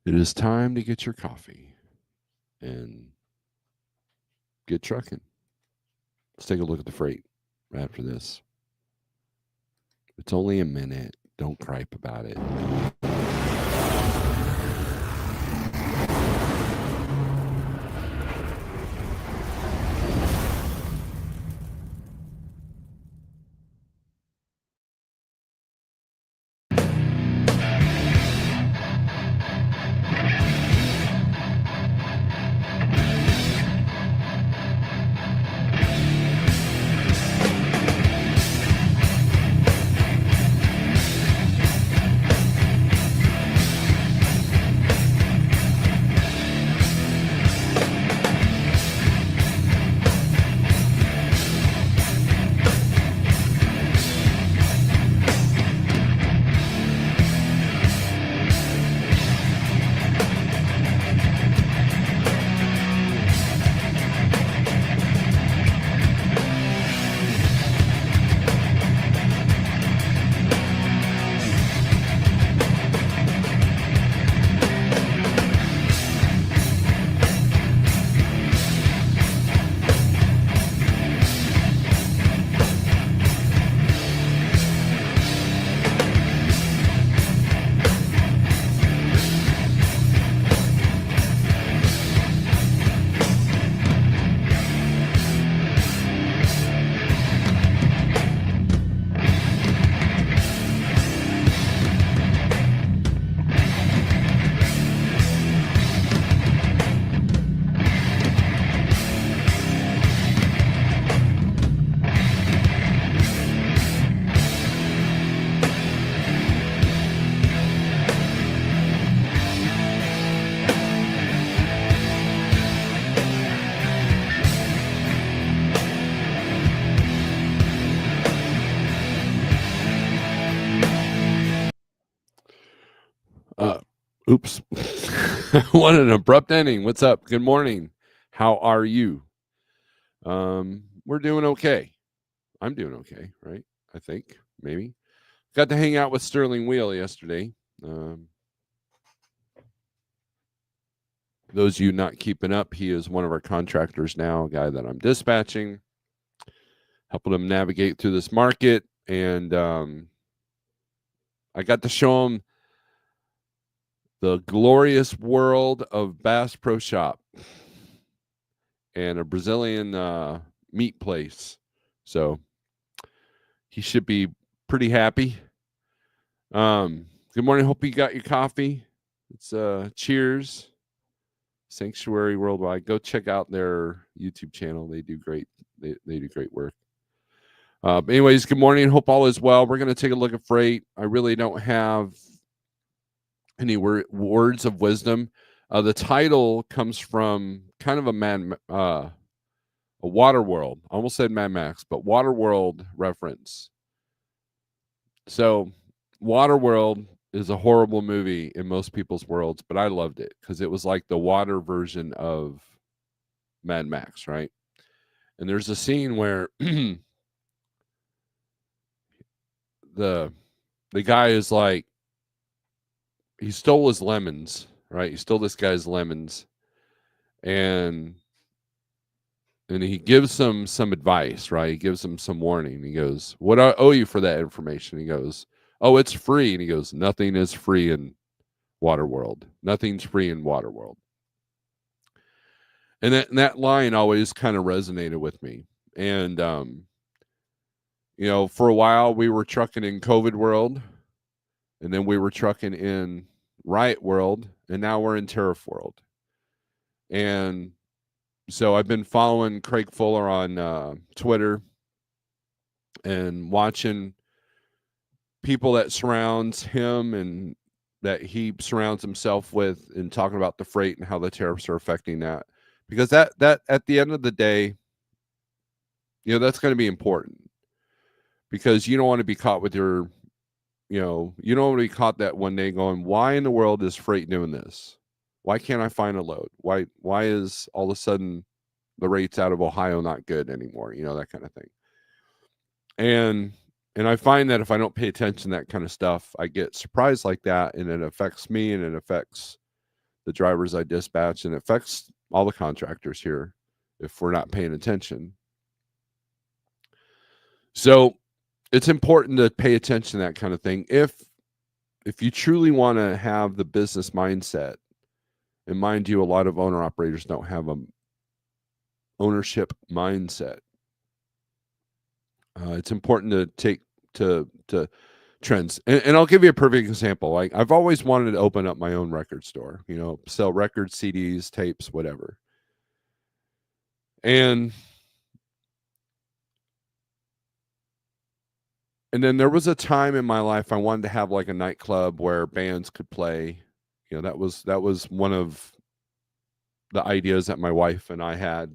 It is time to get your coffee and get trucking. Let's take a look at the freight after this. It's only a minute. Don't gripe about it. Oops. What an abrupt ending. What's up? Good morning. How are you? We're doing okay. I'm doing okay, right? I think, maybe. Got to hang out with Sterling Wheel yesterday. Um, those of you not keeping up, he is one of our contractors now, a guy that I'm dispatching, helping him navigate through this market. And I got to show him the glorious world of Bass Pro Shop and a Brazilian meat place. So he should be pretty happy. Good morning. Hope you got your coffee. It's cheers. Sanctuary Worldwide. Go check out their YouTube channel. They do great. They do great work. But anyways, good morning. Hope all is well. We're going to take a look at freight. I really don't have any words of wisdom. The title comes from kind of a Waterworld. I almost said Mad Max, but Waterworld reference. So, Waterworld is a horrible movie in most people's worlds, but I loved it because it was like the water version of Mad Max, right? And there's a scene where the guy is like, he stole his lemons, right? He stole this guy's lemons, and he gives him some advice, right? He gives him some warning. He goes, "What I owe you for that information?" He goes, "Oh, it's free." And he goes, "Nothing is free in Waterworld. Nothing's free in Waterworld." And that line always kind of resonated with me. And for a while we were trucking in COVID world, and then we were trucking in riot world, and now we're in Tariff world. And so I've been following Craig Fuller on Twitter and watching people that surrounds him and that he surrounds himself with, and talking about the freight and how the tariffs are affecting that. Because that at the end of the day, that's going to be important, because you don't want to be caught with your, you don't want to be caught that one day going, why in the world is freight doing this? Why can't I find a load? Why is all of a sudden the rates out of Ohio not good anymore? That kind of thing. And I find that if I don't pay attention to that kind of stuff, I get surprised like that, and it affects me, and it affects the drivers I dispatch, and it affects all the contractors here if we're not paying attention. So it's important to pay attention to that kind of thing. If you truly want to have the business mindset, and mind you, a lot of owner operators don't have a ownership mindset. It's important to take to trends, and I'll give you a perfect example. Like, I've always wanted to open up my own record store, sell records, CDs, tapes, whatever. And then there was a time in my life I wanted to have like a nightclub where bands could play. That was one of the ideas that my wife and I had,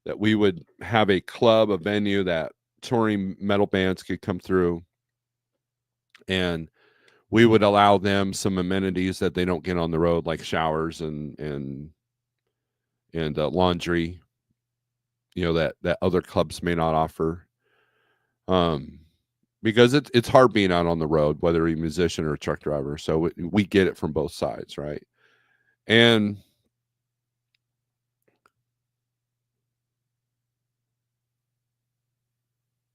that we would have a club, a venue that touring metal bands could come through, and we would allow them some amenities that they don't get on the road, like showers and laundry, that other clubs may not offer. Because it's hard being out on the road, whether you're a musician or a truck driver. So we get it from both sides, right? And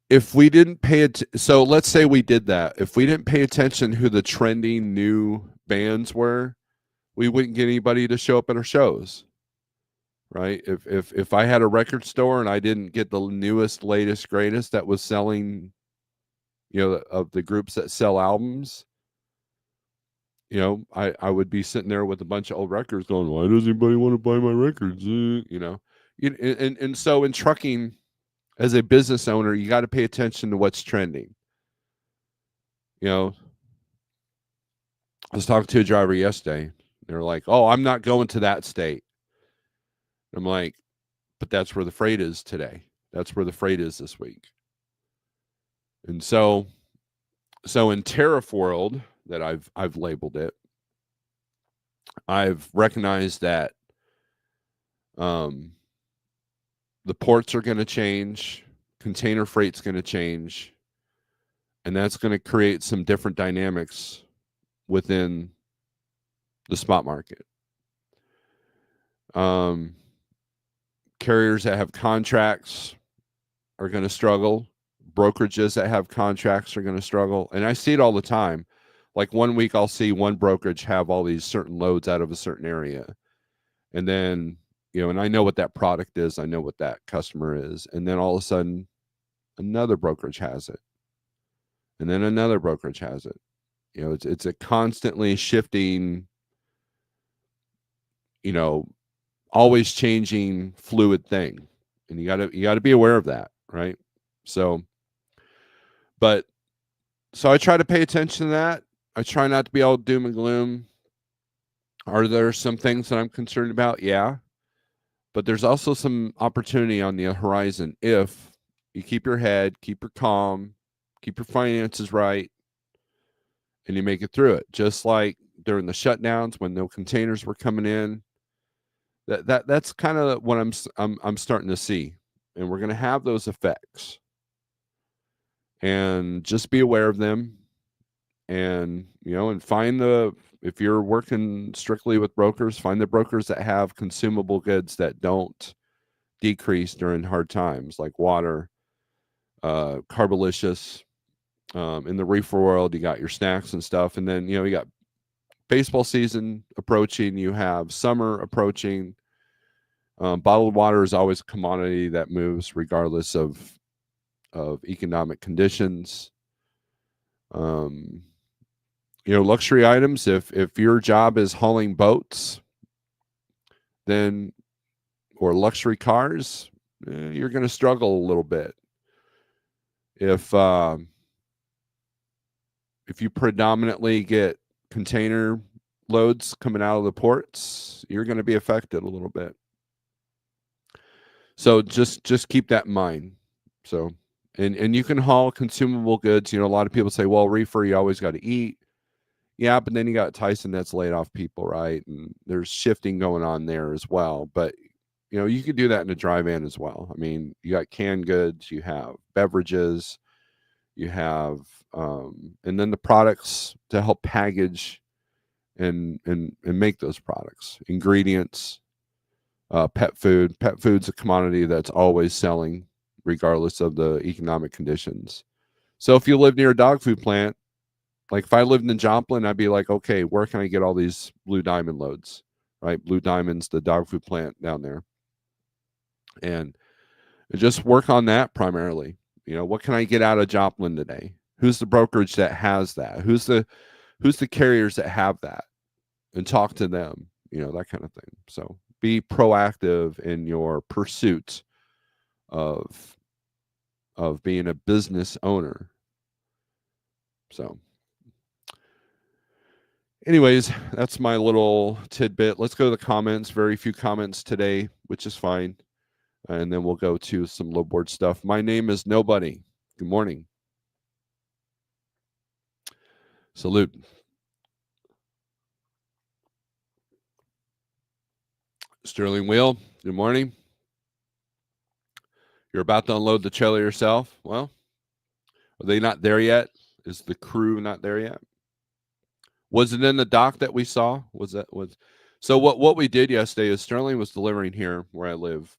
if we didn't so let's say we did that. If we didn't pay attention who the trending new bands were, we wouldn't get anybody to show up at our shows, right? If I had a record store and I didn't get the newest, latest, greatest that was selling, of the groups that sell albums, I would be sitting there with a bunch of old records going, why does anybody want to buy my records? And so in trucking, as a business owner, you got to pay attention to what's trending. I was talking to a driver yesterday. They're like, oh, I'm not going to that state. I'm like, but that's where the freight is today. That's where the freight is this week. And so in Tariff world, that I've labeled it, I've recognized that the ports are going to change, container freight's going to change, and that's going to create some different dynamics within the spot market. Carriers that have contracts are going to struggle. Brokerages that have contracts are going to struggle. And I see it all the time. Like, one week I'll see one brokerage have all these certain loads out of a certain area. And then, and I know what that product is. I know what that customer is. And then all of a sudden, another brokerage has it. And then another brokerage has it. It's a constantly shifting, always changing, fluid thing. And you gotta be aware of that, right? So I try to pay attention to that. I try not to be all doom and gloom. Are there some things that I'm concerned about? Yeah. But there's also some opportunity on the horizon if you keep your head, keep your calm, keep your finances right, and you make it through it. Just like during the shutdowns when no containers were coming in. That's kind of what I'm starting to see. And we're going to have those effects. And just be aware of them. And, and find if you're working strictly with brokers, find the brokers that have consumable goods that don't decrease during hard times, like water, Carbolicious. In the reefer world, you got your snacks and stuff. And then, you got baseball season approaching, you have summer approaching. Bottled water is always a commodity that moves regardless of economic conditions. Luxury items, if your job is hauling boats, then, or luxury cars, you're going to struggle a little bit. If you predominantly get container loads coming out of the ports, you're going to be affected a little bit. So just keep that in mind. So, and you can haul consumable goods. A lot of people say, well, reefer, you always got to eat. Yeah, but then you got Tyson that's laid off people, right? And there's shifting going on there as well. But, you could do that in a dry van as well. I mean, you got canned goods, you have beverages, you have, and then the products to help package and make those products. Ingredients, pet food. Pet food's a commodity that's always selling, regardless of the economic conditions. So if you live near a dog food plant, like if I lived in Joplin, I'd be like, okay, where can I get all these Blue Diamond loads? Right, Blue Diamond's the dog food plant down there, and just work on that primarily. What can I get out of Joplin today? Who's the brokerage that has that? Who's the carriers that have that? And talk to them, that kind of thing. So be proactive in your pursuit of being a business owner. So anyways, that's my little tidbit. Let's go to the comments. Very few comments today, which is fine. And then we'll go to some low board stuff. My name is Nobody. Good morning. Salute. Sterling Wheel, good morning. You're about to unload the trailer yourself. Well, are they not there yet? Is the crew not there yet? Was it in the dock that we saw? So what we did yesterday is Sterling was delivering here where I live.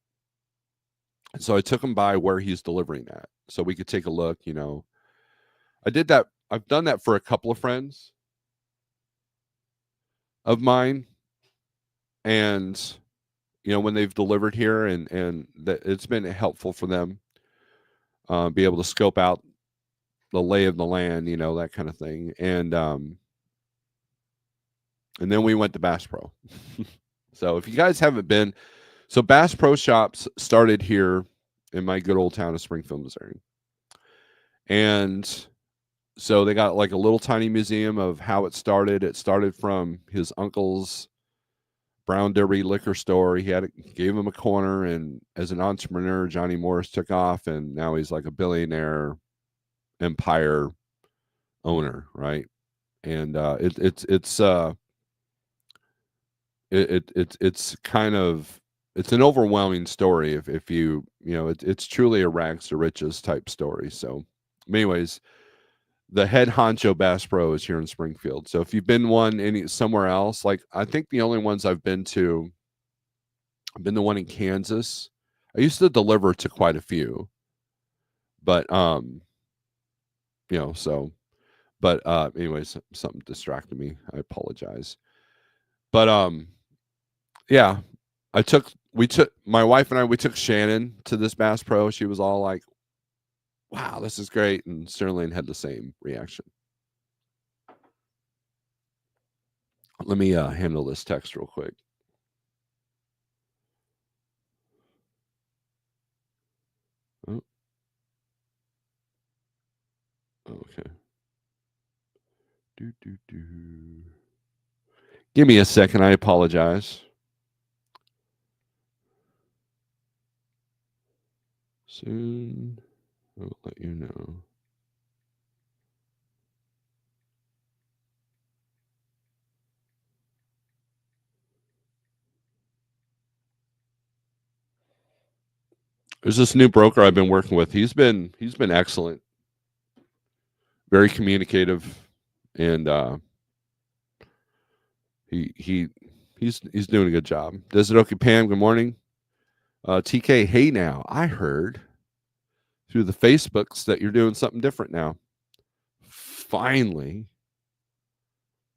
So I took him by where he's delivering at so we could take a look. I did that. I've done that for a couple of friends of mine, and when they've delivered here, and that it's been helpful for them be able to scope out the lay of the land, that kind of thing. And then we went to Bass Pro. So if you guys haven't been, so Bass Pro Shops started here in my good old town of Springfield, Missouri. And so they got like a little tiny museum of how it started. It started from his uncle's Brown Derby liquor store. He gave him a corner, and as an entrepreneur, Johnny Morris took off, and now he's like a billionaire empire owner, right? And it's kind of, it's an overwhelming story if you it's truly a rags to riches type story. So anyways, the head honcho Bass Pro is here in Springfield. So if you've been somewhere else, like I think the only ones I've been to, I've been the one in Kansas. I used to deliver to quite a few, but anyways, something distracted me. I apologize. But yeah, my wife and I, we took Shannon to this Bass Pro. She was all like, wow, this is great. And Sterling had the same reaction. Let me handle this text real quick. Oh. Okay. Give me a second. I apologize. Soon, I'll let you know. There's this new broker I've been working with. He's been excellent, very communicative, and he's doing a good job. Desidoki Pam, good morning. TK, hey now, I heard through the Facebooks that you're doing something different now. Finally,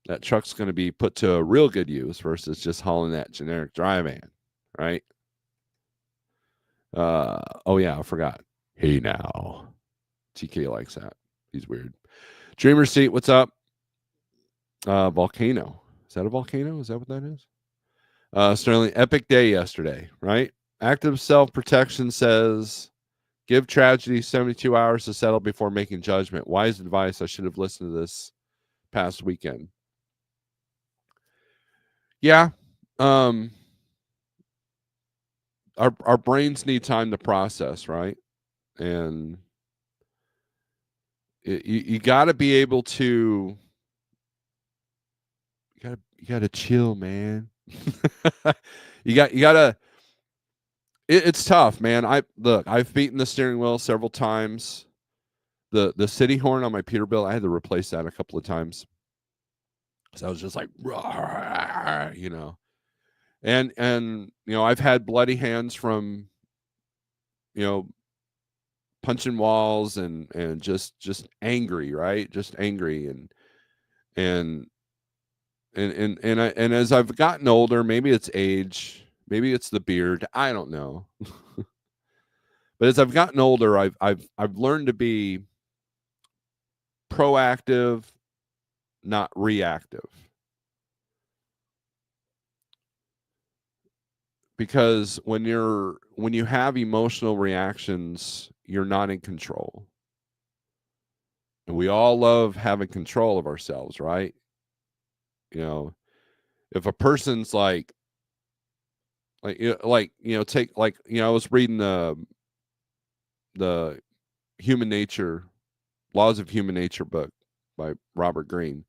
that truck's going to be put to a real good use versus just hauling that generic dry van, right? Oh yeah, I forgot. Hey now, TK likes that. He's weird. Dreamer Seat, what's up? Volcano. Is that a volcano? Is that what that is? Sterling, epic day yesterday, right? Active self-protection says, give tragedy 72 hours to settle before making judgment. Wise advice. I should have listened to this past weekend. Yeah. Our brains need time to process, right? And you got to be able to, you got to chill, man. you got to, it's tough, man. I've beaten the steering wheel several times. The city horn on my Peterbilt, I had to replace that a couple of times. So I was just like, and I've had bloody hands from you know punching walls and just angry, right? Just angry and and as I've gotten older, maybe it's age, maybe it's the beard, I don't know. But as I've gotten older, I've learned to be proactive, not reactive. Because when you have emotional reactions, you're not in control. And we all love having control of ourselves, right? You know, if a person's take I was reading the Human Nature, Laws of Human Nature book by Robert Greene.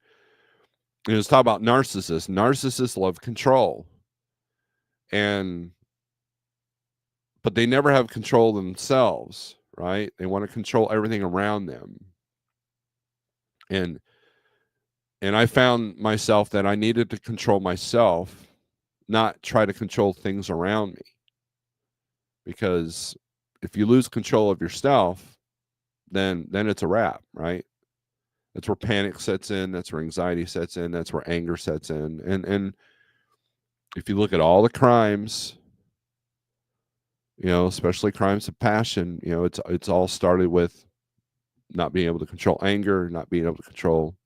And it was talking about narcissists. Narcissists love control. And but they never have control themselves, right? They want to control everything around them. And I found myself that I needed to control myself, not try to control things around me. Because if you lose control of yourself, then it's a wrap, right? That's where panic sets in, that's where anxiety sets in, that's where anger sets in. And if you look at all the crimes, especially crimes of passion, it's all started with not being able to control anger, not being able to control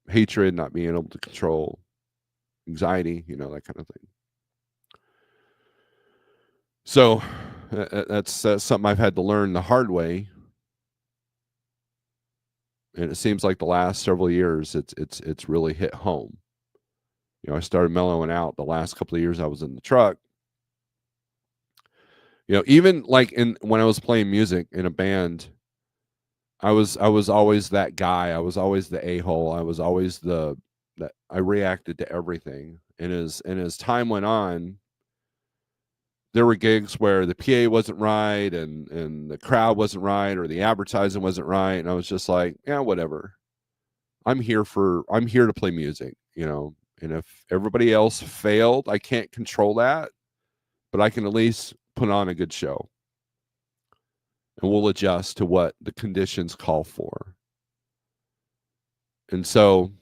hatred, not being able to control anxiety, that kind of thing. So that's something I've had to learn the hard way, and it seems like the last several years it's really hit home. I started mellowing out the last couple of years I was in the truck. Even like when I was playing music in a band, I was always that guy. I was always the a-hole. I was always that I reacted to everything. And as time went on, there were gigs where the PA wasn't right and the crowd wasn't right or the advertising wasn't right, and I was just like, yeah, whatever. I'm here to play music, and if everybody else failed, I can't control that, but I can at least put on a good show. And we'll adjust to what the conditions call for. And so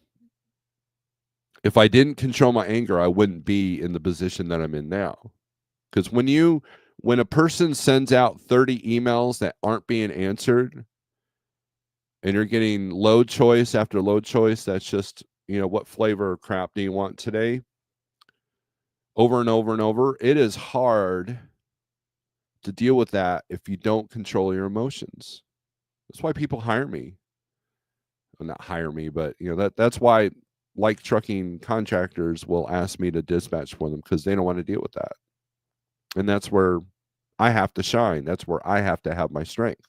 if I didn't control my anger, I wouldn't be in the position that I'm in now. Because when a person sends out 30 emails that aren't being answered and you're getting load choice after load choice, that's just, what flavor of crap do you want today? Over and over and over. It is hard to deal with that if you don't control your emotions. That's why people hire me. Well, not hire me, but that's why like trucking contractors will ask me to dispatch for them, because they don't want to deal with that. And that's where I have to shine. That's where I have to have my strength.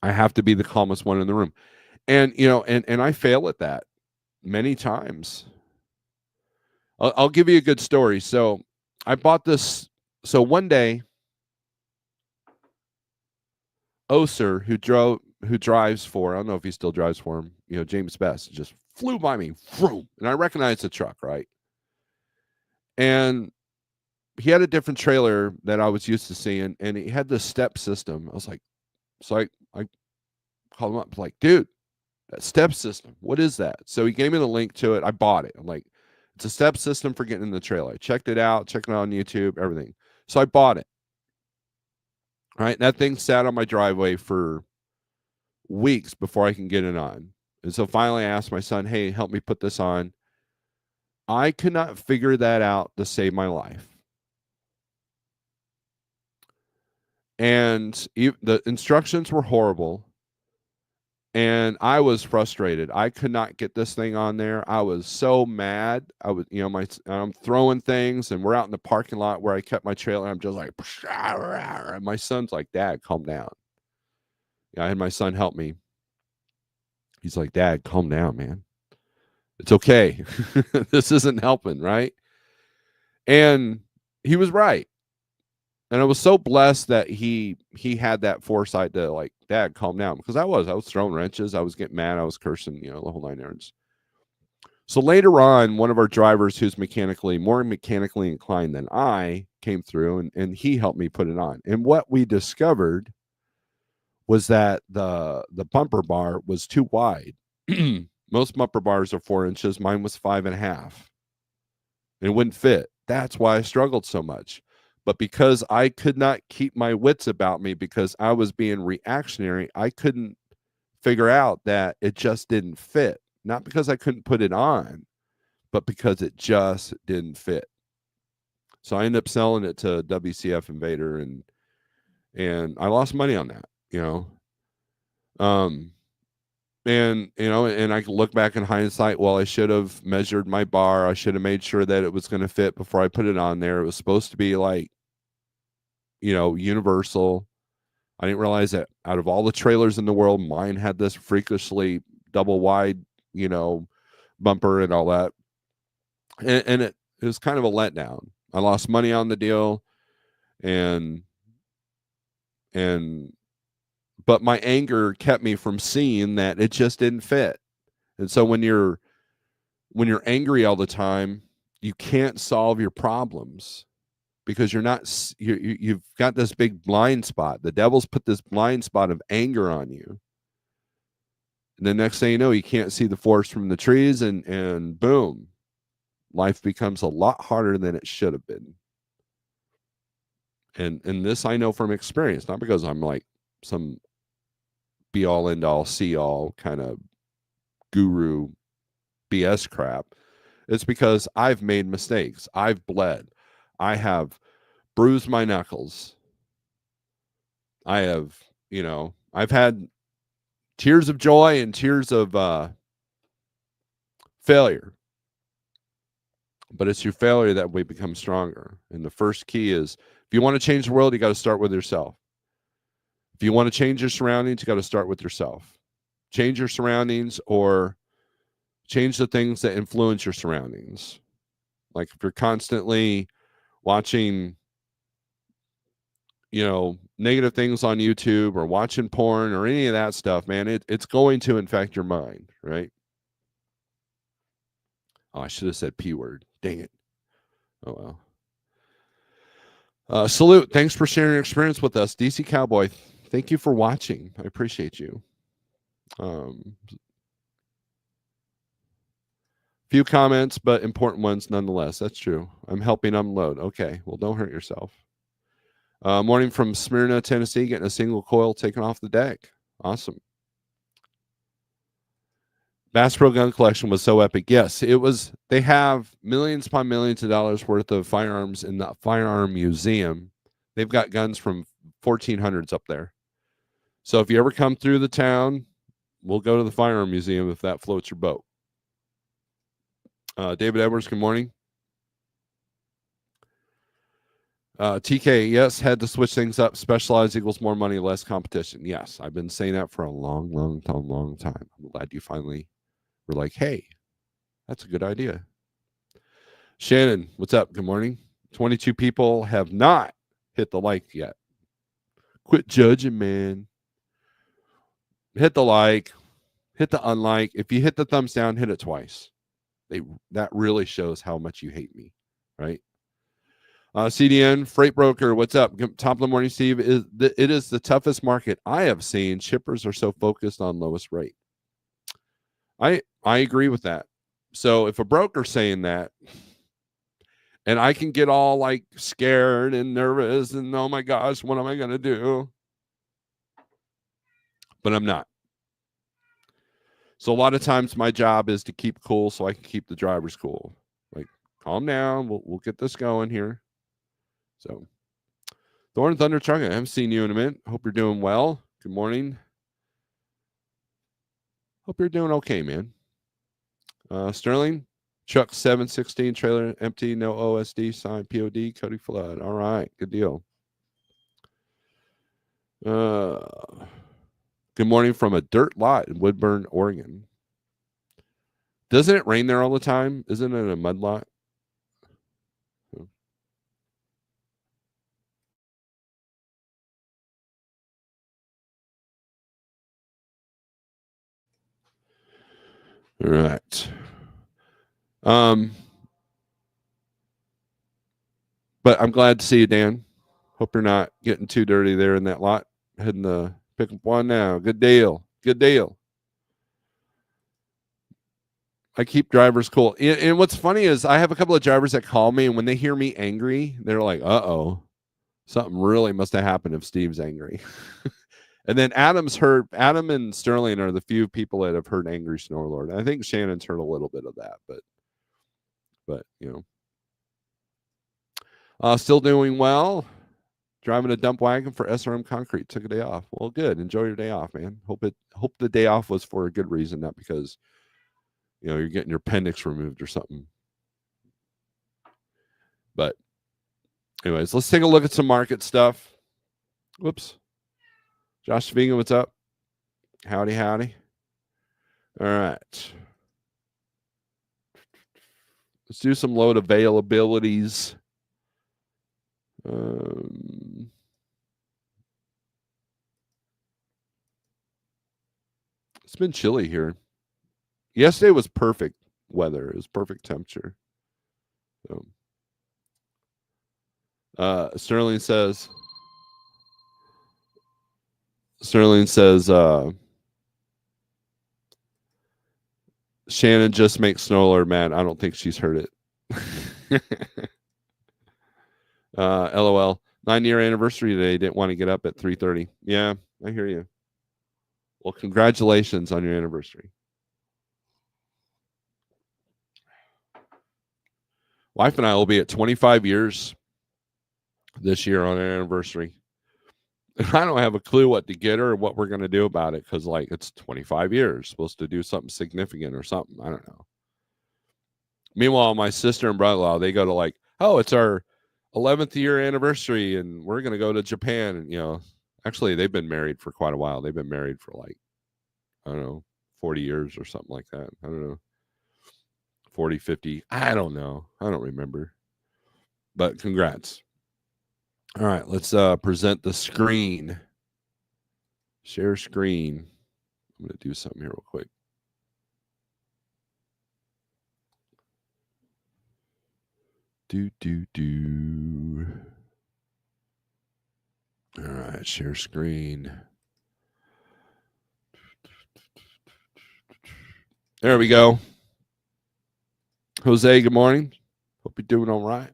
I have to be the calmest one in the room. And and I fail at that many times. I'll give you a good story. So I bought this. So one day, Oser, who drives for, I don't know if he still drives for him, James Best, just flew by me, vroom, and I recognized the truck, right? And he had a different trailer that I was used to seeing, and he had this step system. I was like, so I called him up, like, dude, that step system, what is that? So he gave me the link to it. I bought it. I'm like, it's a step system for getting in the trailer. I checked it out on YouTube, everything. So I bought it. Right, that thing sat on my driveway for weeks before I can get it on. And so finally I asked my son, hey, help me put this on. I could not figure that out to save my life. And the instructions were horrible. And I was frustrated. I could not get this thing on there. I was so mad. I was, I'm throwing things, and we're out in the parking lot where I kept my trailer. I'm just like, and my son's like, Dad, calm down. I had my son help me. He's like, Dad, calm down, man. It's okay. This isn't helping, right? And he was right. And I was so blessed that he had that foresight to like, Dad, calm down, because I was throwing wrenches, I was getting mad, I was cursing, the whole nine yards. So later on, one of our drivers who's more mechanically inclined than I came through, and he helped me put it on. And what we discovered was that the bumper bar was too wide. Most bumper bars are 4 inches. Mine was 5.5. It wouldn't fit. That's why I struggled so much. But because I could not keep my wits about me because I was being reactionary, I couldn't figure out that it just didn't fit. Not because I couldn't put it on, but because it just didn't fit. So I ended up selling it to WCF Invader, and I lost money on that. Um, and I look back in hindsight, well, I should have measured my bar. I should have made sure that it was going to fit before I put it on there. It was supposed to be like, universal. I didn't realize that out of all the trailers in the world, mine had this freakishly double wide, bumper and all that. And it was kind of a letdown. I lost money on the deal, and and but my anger kept me from seeing that it just didn't fit. And so when you're angry all the time, you can't solve your problems because you've got this big blind spot. The devil's put this blind spot of anger on you. And the next thing you know, you can't see the forest from the trees, and boom, life becomes a lot harder than it should have been. And this I know from experience, not because I'm like some be all end all see all kind of guru BS crap. It's because I've made mistakes. I've bled. I have bruised my knuckles. I have, I've had tears of joy and tears of failure. But it's your failure that we become stronger. And the first key is, if you want to change the world, you got to start with yourself. If you want to change your surroundings, you got to start with yourself. Change your surroundings, or change the things that influence your surroundings. Like if you're constantly watching, negative things on YouTube or watching porn or any of that stuff, man, it's going to infect your mind, right? Oh, I should have said P word. Dang it. Oh, well. Salute. Thanks for sharing your experience with us. DC Cowboy, thank you for watching. I appreciate you. Few comments, but important ones nonetheless. That's true. I'm helping unload. Okay. Well, don't hurt yourself. Morning from Smyrna, Tennessee, getting a single coil taken off the deck. Awesome. Bass Pro Gun Collection was so epic. Yes, it was. They have millions upon millions of dollars worth of firearms in the firearm museum. They've got guns from 1400s up there. So if you ever come through the town, we'll go to the firearm museum if that floats your boat. David Edwards, good morning. TK, yes, had to switch things up. Specialized equals more money, less competition. Yes, I've been saying that for a long time. I'm glad you finally were like, hey, that's a good idea. Shannon, what's up? Good morning. 22 people have not hit the like yet. Quit judging, man. Hit the like, hit the unlike. If you hit the thumbs down, hit it twice. That really shows how much you hate me, right? CDN Freight Broker, what's up? Top of the morning, Steve. It is the toughest market I have seen. Shippers are so focused on lowest rate. I agree with that. So if a broker's saying that, and I can get all like scared and nervous and oh my gosh, what am I going to do? But I'm not. So a lot of times my job is to keep cool so I can keep the drivers cool. Like, calm down. We'll get this going here. So, Thorn Thunder Trucking, I haven't seen you in a minute. Hope you're doing well. Good morning. Hope you're doing okay, man. Sterling, Chuck 716 trailer empty, no OSD, signed POD, Cody Flood. All right, good deal. Good morning from a dirt lot in Woodburn, Oregon. Doesn't it rain there all the time? Isn't it a mud lot? All right. But I'm glad to see you, Dan. Hope you're not getting too dirty there in that lot. Heading to pick up one now. Good deal. Good deal. I keep drivers cool. And what's funny is I have a couple of drivers that call me, and when they hear me angry, they're like, uh-oh, something really must have happened if Steve's angry. And then Adam and Sterling are the few people that have heard angry Snorelord. I think Shannon's heard a little bit of that, but you know. Still doing well. Driving a dump wagon for SRM Concrete. Took a day off. Well, good. Enjoy your day off, man. Hope the day off was for a good reason, not because you're getting your appendix removed or something. But anyways, let's take a look at some market stuff. Whoops. Josh Vegan, what's up? Howdy, howdy. All right. Let's do some load availabilities. It's been chilly here. Yesterday was perfect weather. It was perfect temperature. So, Sterling says Shannon just makes Snorelord mad. I don't think she's heard it. LOL. 9-year anniversary today. Didn't want to get up at 3:30. Yeah, I hear you. Well, congratulations on your anniversary. Wife and I will be at 25 years this year on our anniversary. And I don't have a clue what to get her or what we're going to do about it because, it's 25 years. Supposed to do something significant or something. I don't know. Meanwhile, my sister and brother-in-law, they go to oh, it's our 11th year anniversary and we're going to go to Japan. And, actually, they've been married for quite a while. They've been married for I don't know, 40 years or something like that. I don't know. 40, 50. I don't know. I don't remember. But congrats. All right, let's present the screen. Share screen. I'm going to do something here real quick. Do. All right, share screen. There we go. Jose, good morning. Hope you're doing all right.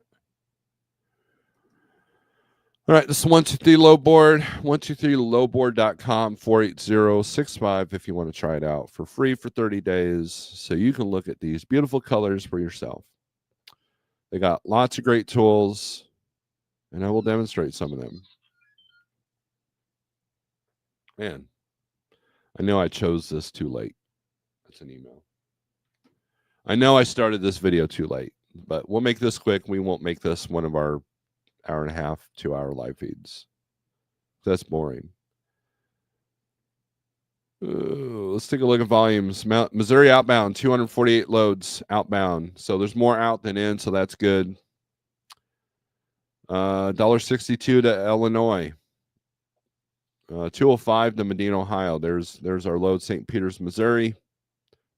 All right, this is 123 Low Board, 123lowboard.com, 48065 if you want to try it out for free for 30 days so you can look at these beautiful colors for yourself. They got lots of great tools, and I will demonstrate some of them. Man, I know I chose this too late. That's an email. I know I started this video too late, but we'll make this quick. We won't make this one of our 1.5, 2-hour live feeds. That's boring. Let's take a look at volumes. Missouri outbound, 248 loads outbound. So there's more out than in, so that's good. $1.62 to Illinois. 205 to Medina, Ohio. There's our load, St. Peters, Missouri.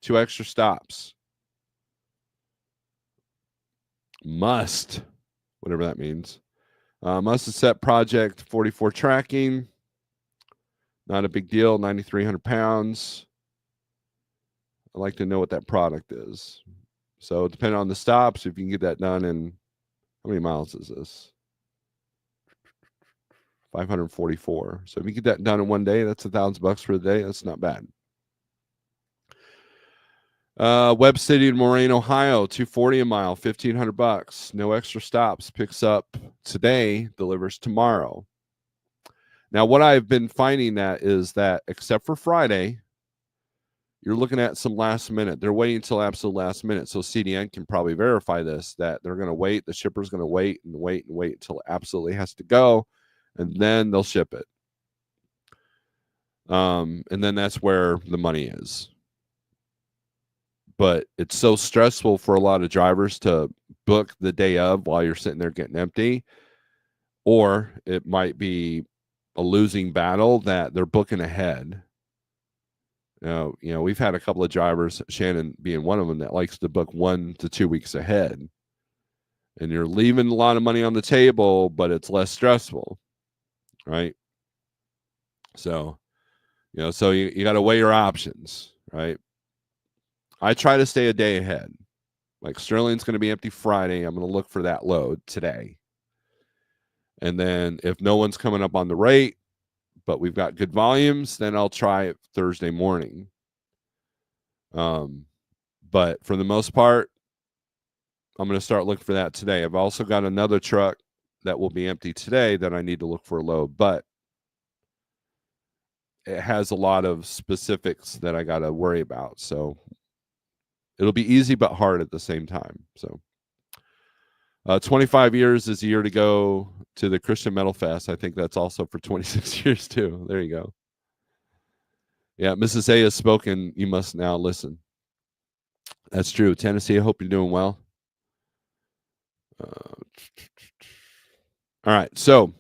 2 extra stops. Must, whatever that means. Must have set project 44 tracking. Not a big deal. 9,300 pounds. I'd like to know what that product is. So depending on the stops, if you can get that done in, how many miles is this? 544. So if you get that done in one day, that's $1,000 for the day. That's not bad. Webb City to Moraine, Ohio, 240 a mile, $1,500. No extra stops. Picks up today, delivers tomorrow. Now, what I've been finding is that except for Friday, you're looking at some last minute. They're waiting until absolute last minute. So CDN can probably verify this, that they're going to wait. The shipper's going to wait and wait and wait until it absolutely has to go, and then they'll ship it. And then that's where the money is. But it's so stressful for a lot of drivers to book the day of while you're sitting there getting empty. Or it might be a losing battle that they're booking ahead. We've had a couple of drivers, Shannon being one of them, that likes to book 1 to 2 weeks ahead. And you're leaving a lot of money on the table, but it's less stressful, right? So, so you got to weigh your options, right? I try to stay a day ahead. Like Sterling's going to be empty Friday. I'm going to look for that load today. And then if no one's coming up on the rate, but we've got good volumes, then I'll try it Thursday morning. But for the most part, I'm going to start looking for that today. I've also got another truck that will be empty today that I need to look for a load, but it has a lot of specifics that I got to worry about. So it'll be easy but hard at the same time. So 25 years is a year to go to the Christian Metal Fest. I think that's also for 26 years too. There you go. Yeah, Mrs. A has spoken. You must now listen. That's true. Tennessee, I hope you're doing well. All right, so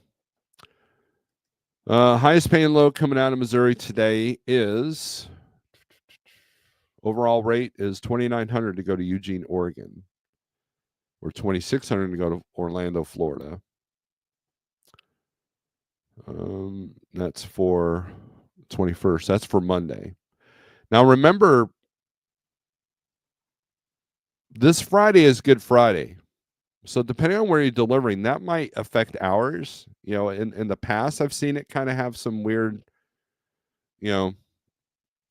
highest paying load coming out of Missouri today is overall rate is $2,900 to go to Eugene, Oregon, or $2,600 to go to Orlando, Florida. That's for 21st. That's for Monday. Now remember, this Friday is Good Friday. So depending on where you're delivering, that might affect hours. In the past, I've seen it kind of have some weird,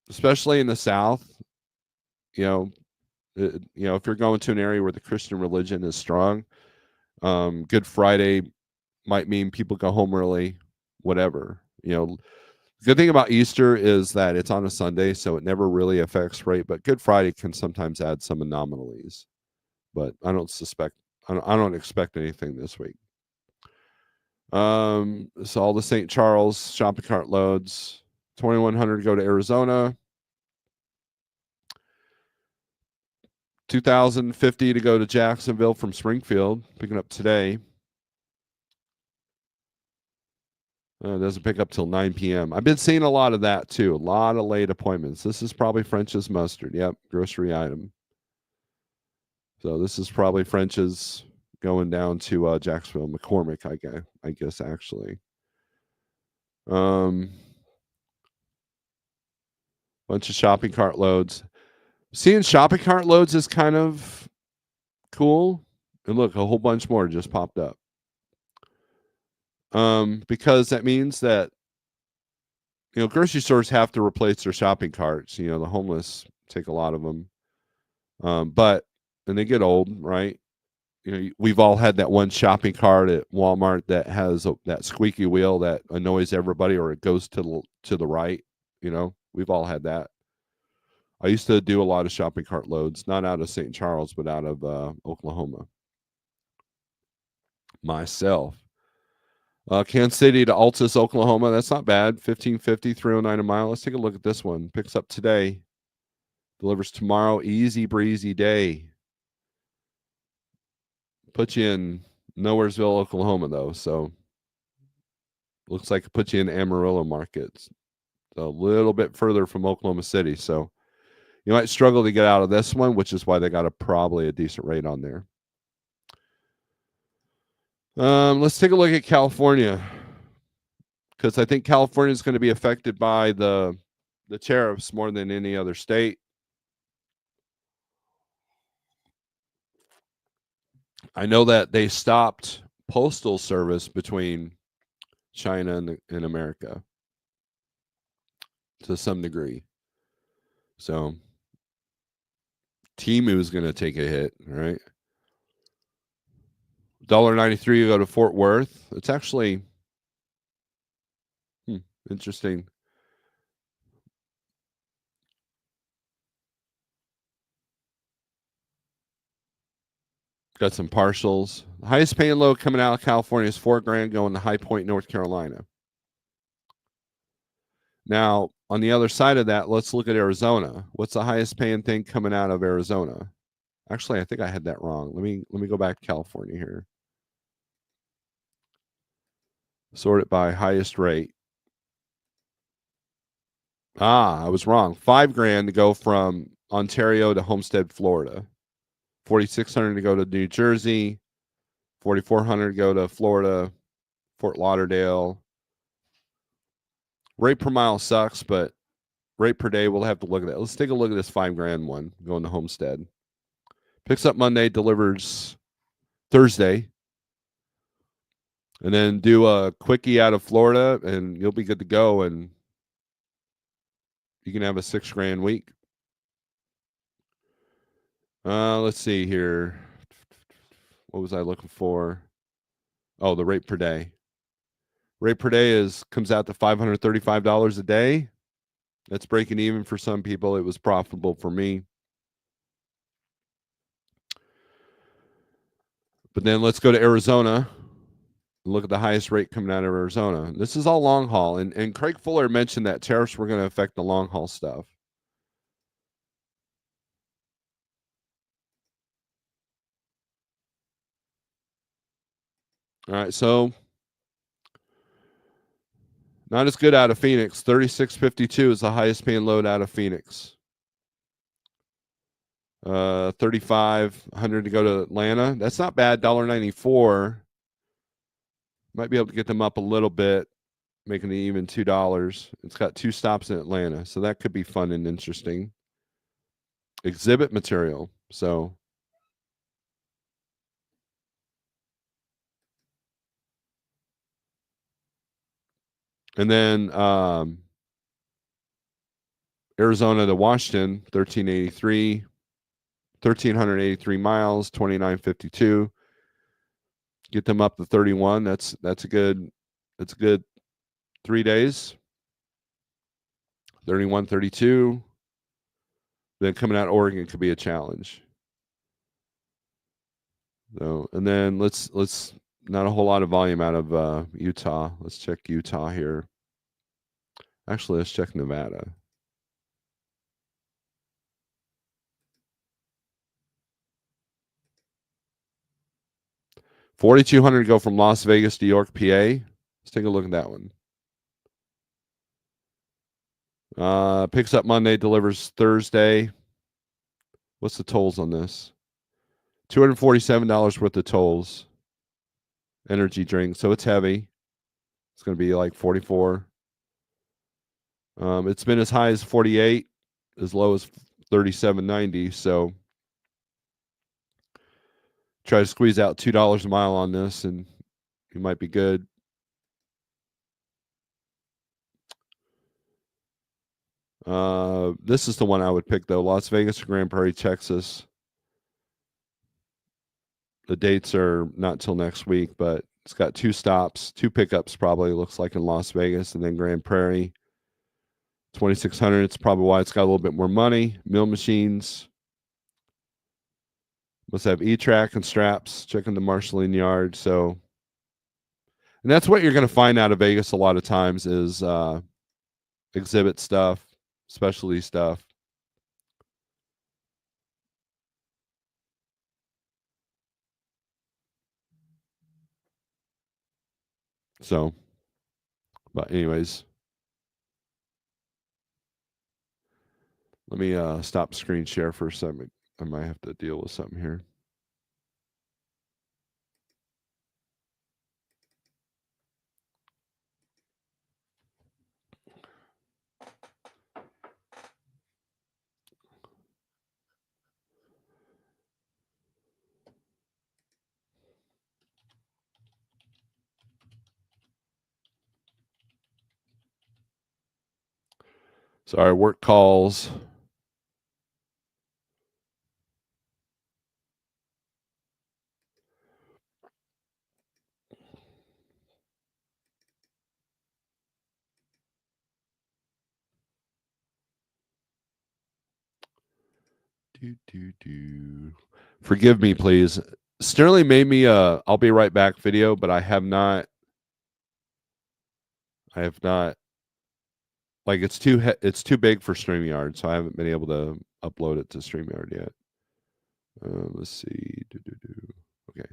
especially in the South, if you're going to an area where the Christian religion is strong, Good Friday might mean people go home early, whatever. The good thing about Easter is that it's on a Sunday, so it never really affects rate, but Good Friday can sometimes add some anomalies. But I don't expect anything this week. So all the St. Charles shopping cart loads, 2,100 to go to Arizona, 2,050 to go to Jacksonville from Springfield, picking up today. It doesn't pick up till 9 p.m. I've been seeing a lot of that too. A lot of late appointments. This is probably French's mustard. Yep, grocery item. So this is probably French's going down to Jacksonville, McCormick, I guess actually. Bunch of shopping cart loads. Seeing shopping cart loads is kind of cool. And look, a whole bunch more just popped up. Because that means that grocery stores have to replace their shopping carts. The homeless take a lot of them. But and they get old, right? We've all had that one shopping cart at Walmart that has that squeaky wheel that annoys everybody, or it goes to the right. We've all had that. I used to do a lot of shopping cart loads, not out of St. Charles, but out of Oklahoma. Myself. Kansas City to Altus, Oklahoma. That's not bad. 1,550, 309 a mile. Let's take a look at this one. Picks up today. Delivers tomorrow. Easy breezy day. Put you in Nowheresville, Oklahoma, though. So looks like it puts you in Amarillo market. It's a little bit further from Oklahoma City. So you might struggle to get out of this one, which is why they got probably a decent rate on there. Let's take a look at California, because I think California is going to be affected by the tariffs more than any other state. I know that they stopped postal service between China and America to some degree. So Temu is going to take a hit, right? $1.93 to go to Fort Worth. It's actually interesting. Got some partials. The highest paying load coming out of California is $4,000 going to High Point, North Carolina. Now, on the other side of that, let's look at Arizona. What's the highest paying thing coming out of Arizona? Actually, I think I had that wrong. Let me go back to California here. Sort it by highest rate. I was wrong. $5,000 to go from Ontario to Homestead, Florida. $4,600 to go to New Jersey. $4,400 to go to Florida, Fort Lauderdale. Rate per mile sucks, but rate per day, we'll have to look at that. Let's take a look at this $5,000 one going to Homestead. Picks up Monday, delivers Thursday. And then do a quickie out of Florida, and you'll be good to go. And you can have a $6,000 week. Let's see here. What was I looking for? Oh, the rate per day. Rate per day comes out to $535 a day. That's breaking even for some people. It was profitable for me. But then let's go to Arizona. Look at the highest rate coming out of Arizona. This is all long haul. And Craig Fuller mentioned that tariffs were going to affect the long haul stuff. All right, so not as good out of Phoenix. 3652 is the highest paying load out of Phoenix. 3,500 to go to Atlanta. That's not bad. $1.94. Might be able to get them up a little bit, making it even $2. It's got 2 stops in Atlanta, so that could be fun and interesting. Exhibit material. So and then Arizona to Washington, 1,383 miles, 2,952. Get them up to 31. That's a good 3 days. 31, 32. Then coming out of Oregon could be a challenge. So, and then let's not a whole lot of volume out of Utah. Let's check Utah here. Actually, let's check Nevada. $4,200 to go from Las Vegas to York, PA. Let's take a look at that one. Picks up Monday, delivers Thursday. What's the tolls on this? $247 worth of tolls. Energy drink, so it's heavy. It's going to be like 44. It's been as high as 48, as low as 37.90. So try to squeeze out $2 a mile on this, and you might be good. This is the one I would pick though. Las Vegas to Grand Prairie, Texas. The dates are not till next week, but it's got 2 stops, 2 pickups probably, looks like, in Las Vegas, and then Grand Prairie. 2,600. It's probably why it's got a little bit more money. Mill machines. Must have E-track and straps. Checking the marshalling yard. So, and that's what you're going to find out of Vegas a lot of times is exhibit stuff, specialty stuff. So, but anyways, let me stop screen share for a second. I might have to deal with something here. Sorry, work calls. Forgive me, please. Sterling made me a I'll be right back video, but I have not like it's too big for StreamYard, so I haven't been able to upload it to StreamYard yet. Let's see. Okay.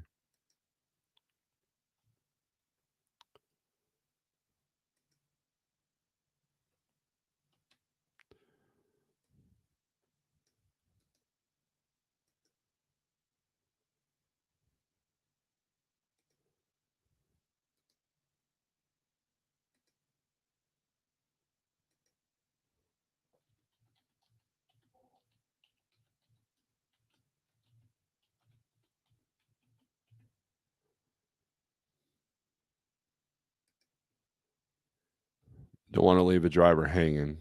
Don't want to leave a driver hanging.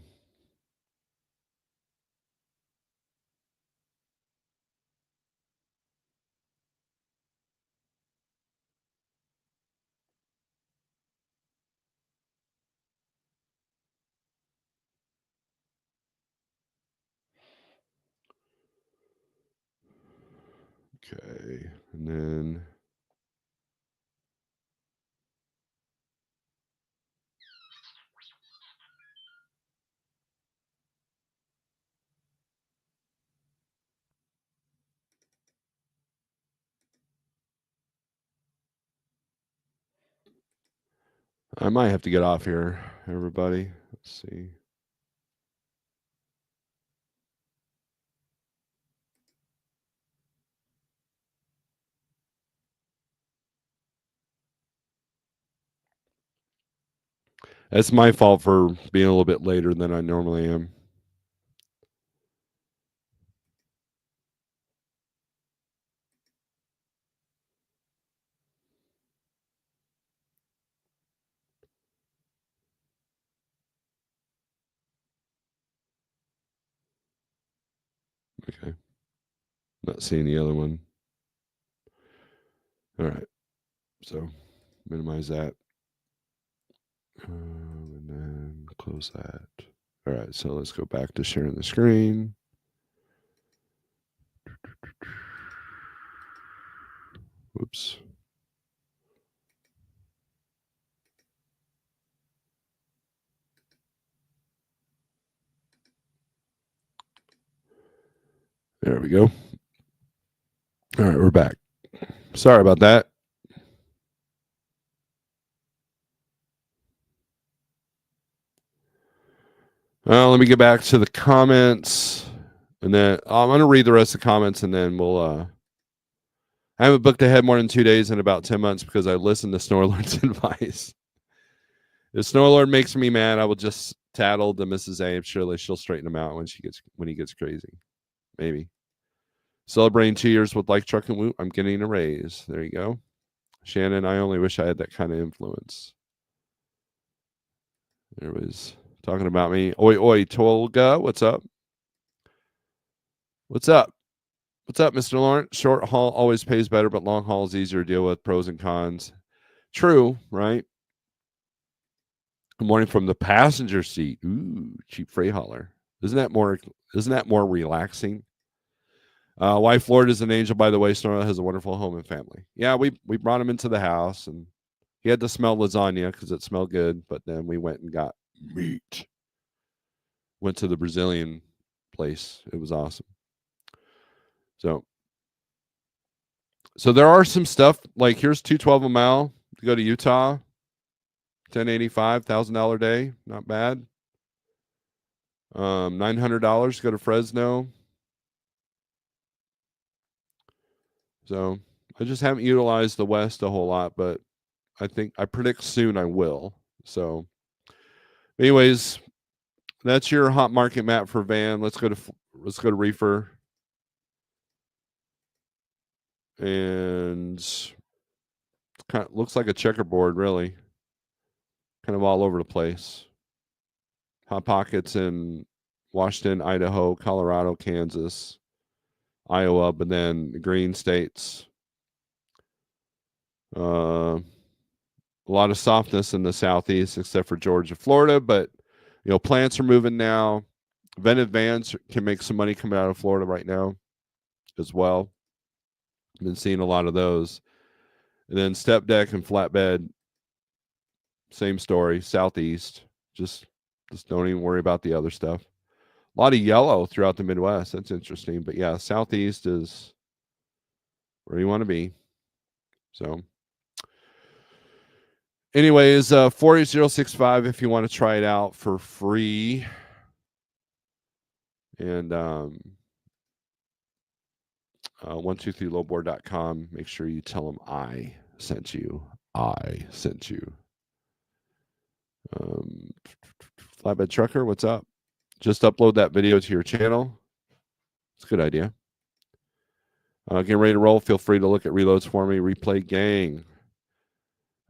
Okay, and then I might have to get off here, everybody. Let's see. That's my fault for being a little bit later than I normally am. Okay. Not seeing the other one. All right. So minimize that. And then close that. All right. So let's go back to sharing the screen. Whoops. There we go. All right. We're back. Sorry about that. Let me get back to the comments. And then I'm going to read the rest of the comments and then we'll. I haven't booked ahead more than 2 days in about 10 months because I listened to Snorelord's advice. If Snorelord makes me mad, I will just tattle to Mrs. A. Surely she'll straighten him out when he gets crazy. Maybe. Celebrating 2 years with Like Truck and Woot. I'm getting a raise. There you go. Shannon, I only wish I had that kind of influence. There was talking about me. Oi, oi, Tolga. What's up? What's up? What's up, Mr. Lawrence? Short haul always pays better, but long haul is easier to deal with. Pros and cons. True, right? Good morning from the passenger seat. Ooh, cheap freight hauler. Isn't that more relaxing? Wife Lord is an angel, by the way. Snorla has a wonderful home and family. Yeah, we brought him into the house, and he had to smell lasagna because it smelled good. But then we went and got meat. Went to the Brazilian place. It was awesome. So there are some stuff like here's $212 a mile to go to Utah. $1,085, $1,000 day, not bad. $900 to go to Fresno. So I just haven't utilized the West a whole lot, but I predict soon I will. So, anyways, that's your hot market map for van. Let's go to reefer, and kind of looks like a checkerboard, really, kind of all over the place. Hot pockets in Washington, Idaho, Colorado, Kansas, Iowa, but then the green states. A lot of softness in the southeast, except for Georgia, Florida. But plants are moving now. Vented vans can make some money coming out of Florida right now, as well. I've been seeing a lot of those. And then step deck and flatbed, same story. Southeast, just don't even worry about the other stuff. A lot of yellow throughout the Midwest. That's interesting. But yeah, Southeast is where you want to be. So, anyways, 48065 if you want to try it out for free. And 123lowboard.com. Make sure you tell them I sent you. Flatbed Trucker, what's up? Just upload that video to your channel. It's a good idea. Getting ready to roll. Feel free to look at reloads for me. Replay gang.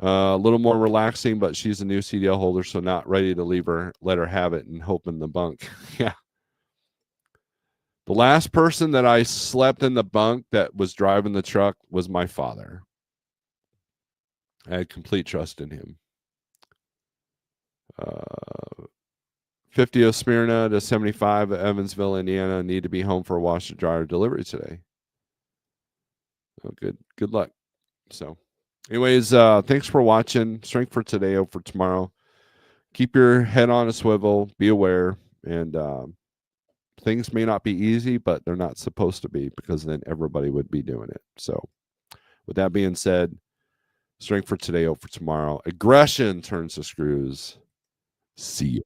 A little more relaxing, but she's a new CDL holder, so not ready to let her have it and hope in the bunk. Yeah. The last person that I slept in the bunk that was driving the truck was my father. I had complete trust in him. 50 of Smyrna to 75 of Evansville, Indiana. Need to be home for a washer dryer delivery today. Oh, good luck. So, anyways, thanks for watching. Strength for today, hope for tomorrow. Keep your head on a swivel. Be aware, and things may not be easy, but they're not supposed to be, because then everybody would be doing it. So, with that being said, strength for today, hope for tomorrow. Aggression turns the screws. See you.